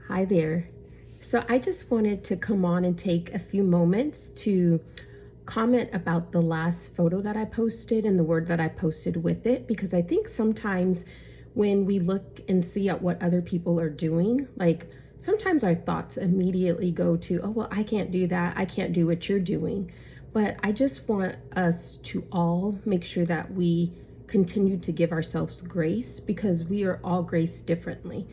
Hi there. So I just wanted to come on and take a few moments to comment about the last photo that I posted and the word that I posted with it, because I think sometimes when we look and see at what other people are doing, like sometimes our thoughts immediately go to, oh, well, I can't do that. I can't do what you're doing. But I just want us to all make sure that we continue to give ourselves grace because we are all graced differently.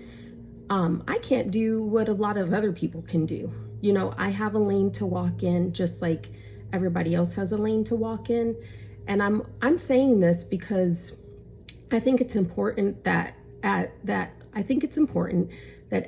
I can't do what a lot of other people can do. I have a lane to walk in just like everybody else has a lane to walk in. And I'm saying this because I think it's important that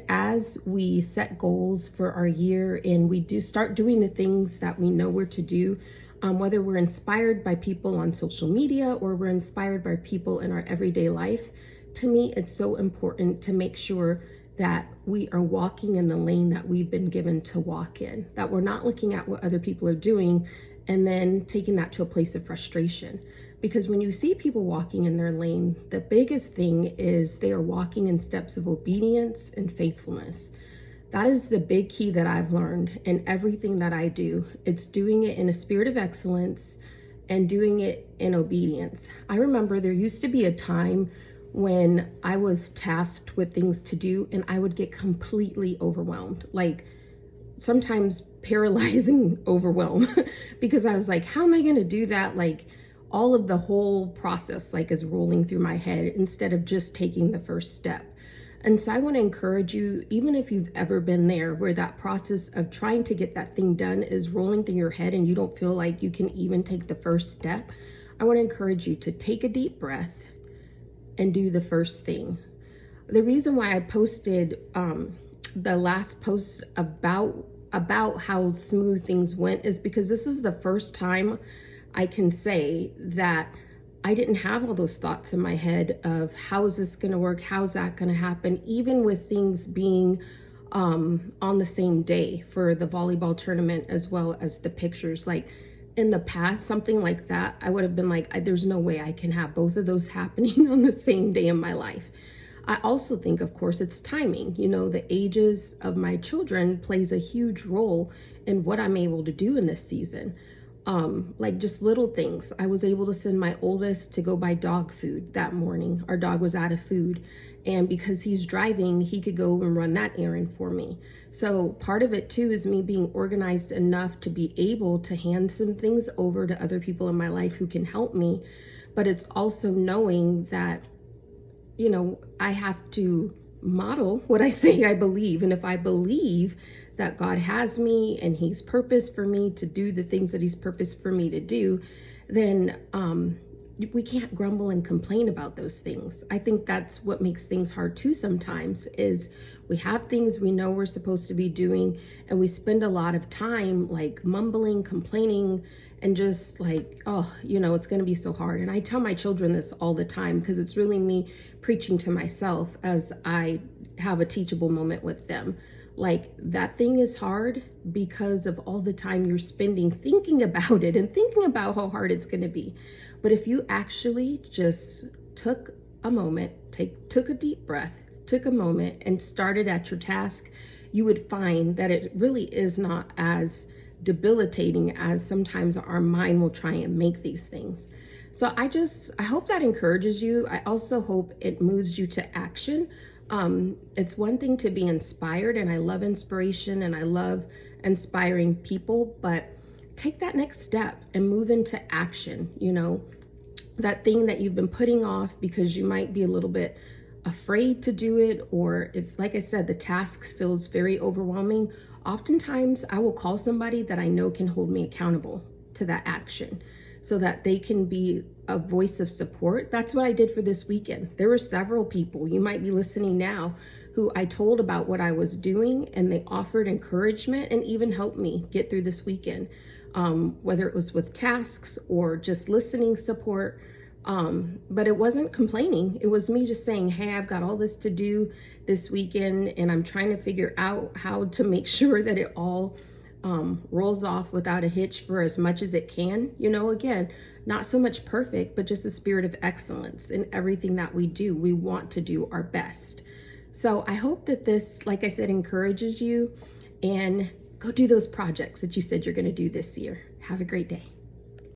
as we set goals for our year and we do start doing the things that we know we're to do, whether we're inspired by people on social media or we're inspired by people in our everyday life, to me, it's so important to make sure that we are walking in the lane that we've been given to walk in, that we're not looking at what other people are doing and then taking that to a place of frustration. Because when you see people walking in their lane, the biggest thing is they are walking in steps of obedience and faithfulness. That is the big key that I've learned in everything that I do. It's doing it in a spirit of excellence and doing it in obedience. I remember there used to be a time when I was tasked with things to do and I would get completely overwhelmed, like sometimes paralyzing overwhelm because I was like, how am I going to do that? Like all of the whole process like is rolling through my head instead of just taking the first step. And so I want to encourage you, even if you've ever been there where that process of trying to get that thing done is rolling through your head and you don't feel like you can even take the first step, I want to encourage you to take a deep breath and do the first thing. The reason why I posted the last post about how smooth things went is because this is the first time I can say that I didn't have all those thoughts in my head of how is this going to work? How's that going to happen? Even with things being on the same day for the volleyball tournament as well as the pictures. Like in the past, something like that, I would have been like, there's no way I can have both of those happening on the same day in my life. I also think, of course, it's timing. The ages of my children plays a huge role in what I'm able to do in this season. Like just little things. I was able to send my oldest to go buy dog food that morning. Our dog was out of food. And because he's driving, he could go and run that errand for me. So part of it too is me being organized enough to be able to hand some things over to other people in my life who can help me. But it's also knowing that, I have to model what I say I believe. And if I believe that God has me and he's purposed for me to do the things that he's purposed for me to do, then we can't grumble and complain about those things. I think that's what makes things hard too sometimes is we have things we know we're supposed to be doing and we spend a lot of time like mumbling, complaining, and just like, it's going to be so hard. And I tell my children this all the time because it's really me preaching to myself as I have a teachable moment with them. Like that thing is hard because of all the time you're spending thinking about it and thinking about how hard it's going to be. But if you actually just took a moment, took a deep breath, took a moment and started at your task, you would find that it really is not as debilitating as sometimes our mind will try and make these things. So I hope that encourages you. I also hope it moves you to action. It's one thing to be inspired, and I love inspiration and I love inspiring people, but take that next step and move into action. That thing that you've been putting off because you might be a little bit afraid to do it, or if, like I said, the tasks feels very overwhelming, oftentimes I will call somebody that I know can hold me accountable to that action so that they can be a voice of support. That's what I did for this weekend. There were several people, you might be listening now, who I told about what I was doing and they offered encouragement and even helped me get through this weekend, whether it was with tasks or just listening support. But it wasn't complaining. It was me just saying, hey, I've got all this to do this weekend and I'm trying to figure out how to make sure that it all rolls off without a hitch for as much as it can. Again, not so much perfect, but just a spirit of excellence in everything that we do. We want to do our best. So I hope that this, like I said, encourages you, and go do those projects that you said you're going to do this year. Have a great day.